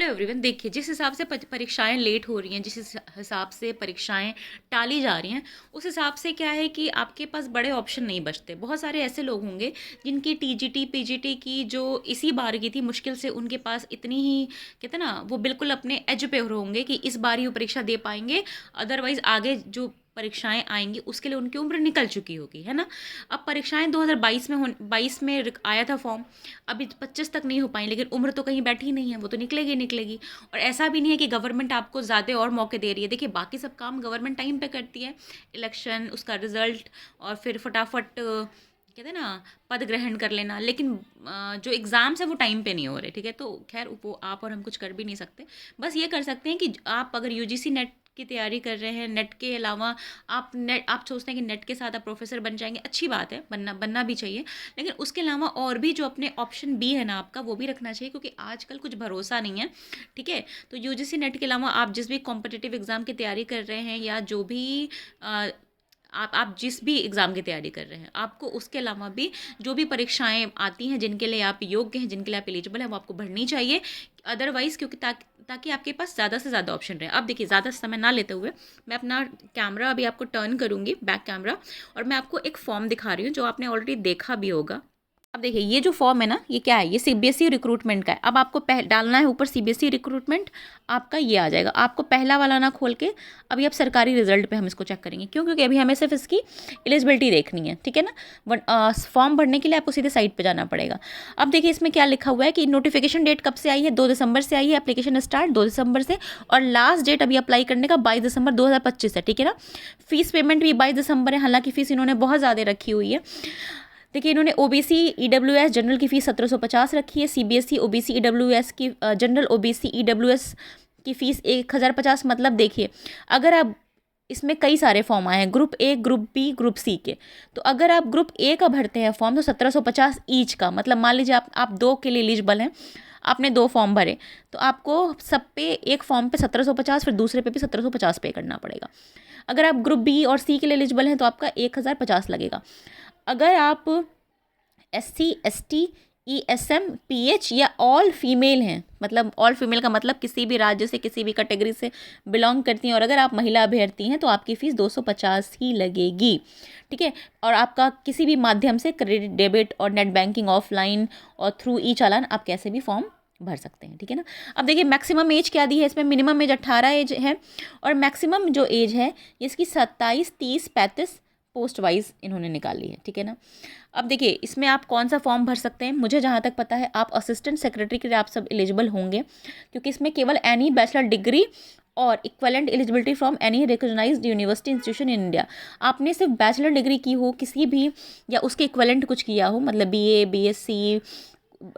Hello everyone. देखिए, जिस हिसाब से परीक्षाएं लेट हो रही हैं, जिस हिसाब से परीक्षाएं टाली जा रही हैं, उस हिसाब से क्या है कि आपके पास बड़े ऑप्शन नहीं बचते। बहुत सारे ऐसे लोग होंगे जिनकी टीजीटी पीजीटी की जो इसी बार की थी, मुश्किल से उनके पास इतनी ही, कहते हैं ना, वो बिल्कुल अपने एज पे होंगे कि इस बार ही वो परीक्षा दे पाएंगे। अदरवाइज आगे जो परीक्षाएं आएंगी उसके लिए उनकी उम्र निकल चुकी होगी, है ना। अब परीक्षाएं 2022 में 22 में आया था फॉर्म, अभी 25 तक नहीं हो पाई, लेकिन उम्र तो कहीं बैठी ही नहीं है, वो तो निकलेगी ही निकलेगी। और ऐसा भी नहीं है कि गवर्नमेंट आपको ज़्यादा और मौके दे रही है। देखिए, बाकी सब काम गवर्नमेंट टाइम पे करती है, इलेक्शन, उसका रिजल्ट, और फिर फटाफट कहते हैं ना पद ग्रहण कर लेना। लेकिन जो एग्ज़ाम्स है वो टाइम पे नहीं हो रहे, ठीक है। तो खैर वो आप और हम कुछ कर भी नहीं सकते। बस ये कर सकते हैं कि आप अगर यूजीसी नेट की तैयारी कर रहे हैं, नेट के अलावा आप सोचते हैं कि नेट के साथ आप प्रोफेसर बन जाएंगे, अच्छी बात है, बनना भी चाहिए। लेकिन उसके अलावा और भी जो अपने ऑप्शन बी है ना आपका, वो भी रखना चाहिए, क्योंकि आजकल कुछ भरोसा नहीं है, ठीक है। तो यूजीसी नेट के अलावा आप जिस भी कॉम्पिटिटिव एग्ज़ाम की तैयारी कर रहे हैं, या जो भी अ, आप जिस भी एग्ज़ाम की तैयारी कर रहे हैं, आपको उसके अलावा भी जो भी परीक्षाएं आती हैं जिनके लिए आप योग्य हैं, जिनके लिए आप एलिजिबल हैं, वो आपको भरनी चाहिए। अदरवाइज़, क्योंकि ताकि आपके पास ज़्यादा से ज़्यादा ऑप्शन रहे। अब देखिए, ज़्यादा समय ना लेते हुए मैं अपना कैमरा अभी आपको टर्न करूँगी, बैक कैमरा, और मैं आपको एक फॉर्म दिखा रही हूँ जो आपने ऑलरेडी देखा भी होगा। अब देखिए, ये जो फॉर्म है ना, ये क्या है, ये सीबीएसई रिक्रूटमेंट का है। अब आपको डालना है ऊपर सीबीएसई रिक्रूटमेंट, आपका ये आ जाएगा। आपको पहला वाला ना खोल के, अभी आप सरकारी रिजल्ट पे हम इसको चेक करेंगे, क्यों? क्योंकि अभी हमें सिर्फ इसकी एलिजिबिलिटी देखनी है, ठीक है ना। फॉर्म भरने के लिए आपको सीधे साइट पे जाना पड़ेगा। अब देखिए, इसमें क्या लिखा हुआ है कि नोटिफिकेशन डेट कब से आई है, 2 दिसंबर से आई है, एप्लीकेशन स्टार्ट 2 दिसंबर से, और लास्ट डेट अभी अप्लाई करने का 22 दिसंबर 2025 है, ठीक है ना। फीस पेमेंट भी 22 दिसंबर है, हालांकि फीस इन्होंने बहुत ज़्यादा रखी हुई है। देखिए, इन्होंने ओबीसी ईडब्ल्यूएस जनरल की फ़ीस 1750 रखी है, सीबीएसई ओबीसी ईडब्ल्यूएस की जनरल ओबीसी ईडब्ल्यूएस की फ़ीस 1050। मतलब देखिए, अगर आप इसमें कई सारे फॉर्म आए हैं, group A, group B, group C के, तो अगर आप ग्रुप ए का भरते हैं फॉर्म तो 1750 ईच का, मतलब मान लीजिए आप 2 के लिए एलिजिबल हैं, आपने 2 फॉर्म भरे, तो आपको सब पे एक फॉर्म पे 1750, फिर दूसरे पे भी 1750 पे करना पड़ेगा। अगर आप ग्रुप बी और सी के लिए एलिजिबल हैं तो आपका 1050 लगेगा। अगर आप SC ST ESM PH या ऑल फीमेल हैं, मतलब ऑल फीमेल का मतलब किसी भी राज्य से, किसी भी कैटेगरी से बिलोंग करती हैं, और अगर आप महिला अभ्यर्थी हैं तो आपकी फ़ीस 250 ही लगेगी, ठीक है। और आपका किसी भी माध्यम से क्रेडिट, डेबिट और नेट बैंकिंग, ऑफलाइन और थ्रू ई चालान, आप कैसे भी फॉर्म भर सकते हैं, ठीक है ना। अब देखिए, मैक्सिमम एज क्या दी है इसमें, मिनिमम एज 18 एज है, और मैक्सिमम जो एज है इसकी 27, 30, 35 पोस्ट वाइज इन्होंने निकाली है, ठीक है ना। अब देखिए, इसमें आप कौन सा फॉर्म भर सकते हैं, मुझे जहाँ तक पता है आप असिस्टेंट सेक्रेटरी के लिए आप सब एलिजिबल होंगे, क्योंकि इसमें केवल एनी बैचलर डिग्री और equivalent eligibility from any recognised university institution in India. आपने सिर्फ बैचलर डिग्री की हो किसी भी, या उसके इक्वलेंट कुछ किया हो, मतलब BA BSc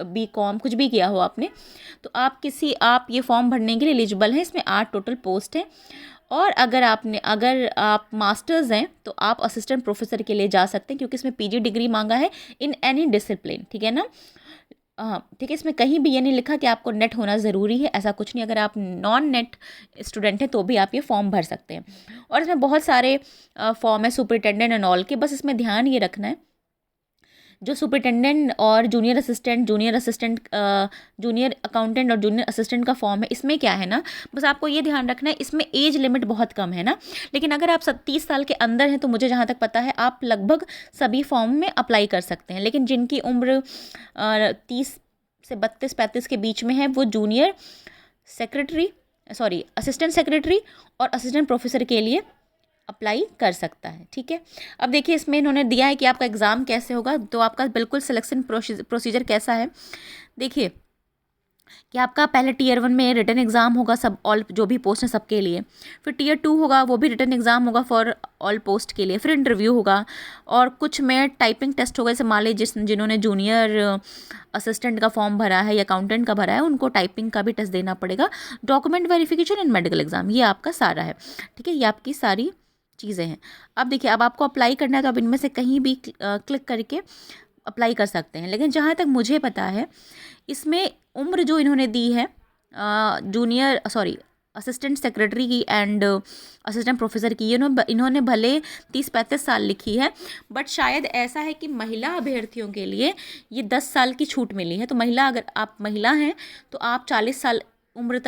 BCom कुछ भी किया हो आपने, तो आप ये फॉर्म भरने के लिए एलिजिबल हैं। इसमें 8 टोटल पोस्ट हैं, और अगर आप मास्टर्स हैं तो आप असिस्टेंट प्रोफेसर के लिए जा सकते हैं, क्योंकि इसमें PG डिग्री मांगा है इन एनी डिसिप्लिन, ठीक है ना। हाँ, ठीक है। इसमें कहीं भी ये नहीं लिखा कि आपको नेट होना ज़रूरी है, ऐसा कुछ नहीं। अगर आप नॉन नेट स्टूडेंट हैं तो भी आप ये फॉर्म भर सकते हैं। और इसमें बहुत सारे फॉर्म है सुपरिटेंडेंट एंड ऑल के। बस इसमें ध्यान ये रखना है, जो सुपरिटेंडेंट और जूनियर असिस्टेंट, जूनियर अकाउंटेंट और जूनियर असिस्टेंट का फॉर्म है, इसमें क्या है ना, बस आपको ये ध्यान रखना है, इसमें एज लिमिट बहुत कम है ना। लेकिन अगर आप 30 साल के अंदर हैं तो मुझे जहाँ तक पता है आप लगभग सभी फॉर्म में अप्लाई कर सकते हैं। लेकिन जिनकी उम्र 30 से 32-35 के बीच में है, वो junior secretary, sorry assistant secretary और असिस्टेंट प्रोफेसर के लिए अप्लाई कर सकता है, ठीक है। अब देखिए, इसमें इन्होंने दिया है कि आपका एग्ज़ाम कैसे होगा, तो आपका बिल्कुल सिलेक्शन प्रोसीजर कैसा है। देखिए कि आपका पहले Tier 1 में रिटन एग्ज़ाम होगा, सब ऑल जो भी पोस्ट हैं सबके लिए। फिर Tier 2 होगा, वो भी रिटन एग्ज़ाम होगा फॉर ऑल पोस्ट के लिए। फिर इंटरव्यू होगा, और कुछ में टाइपिंग टेस्ट होगा। जैसे मान लीजिए जिन्होंने जूनियर असिस्टेंट का फॉर्म भरा है या अकाउंटेंट का भरा है, उनको टाइपिंग का भी टेस्ट देना पड़ेगा। Document verification and medical exam, ये आपका सारा है, ठीक है। ये आपकी सारी चीज़ें हैं। अब देखिए, अब आपको अप्लाई करना है तो आप इनमें से कहीं भी क्लिक करके अप्लाई कर सकते हैं। लेकिन जहाँ तक मुझे पता है, इसमें उम्र जो इन्होंने दी है असिस्टेंट सेक्रेटरी की एंड असिस्टेंट प्रोफेसर की, इन्होंने भले 30-35 साल लिखी है, बट शायद ऐसा है कि महिला अभ्यर्थियों के लिए ये 10 साल की छूट मिली है। तो अगर आप महिला हैं तो आप 40 साल उम्र तक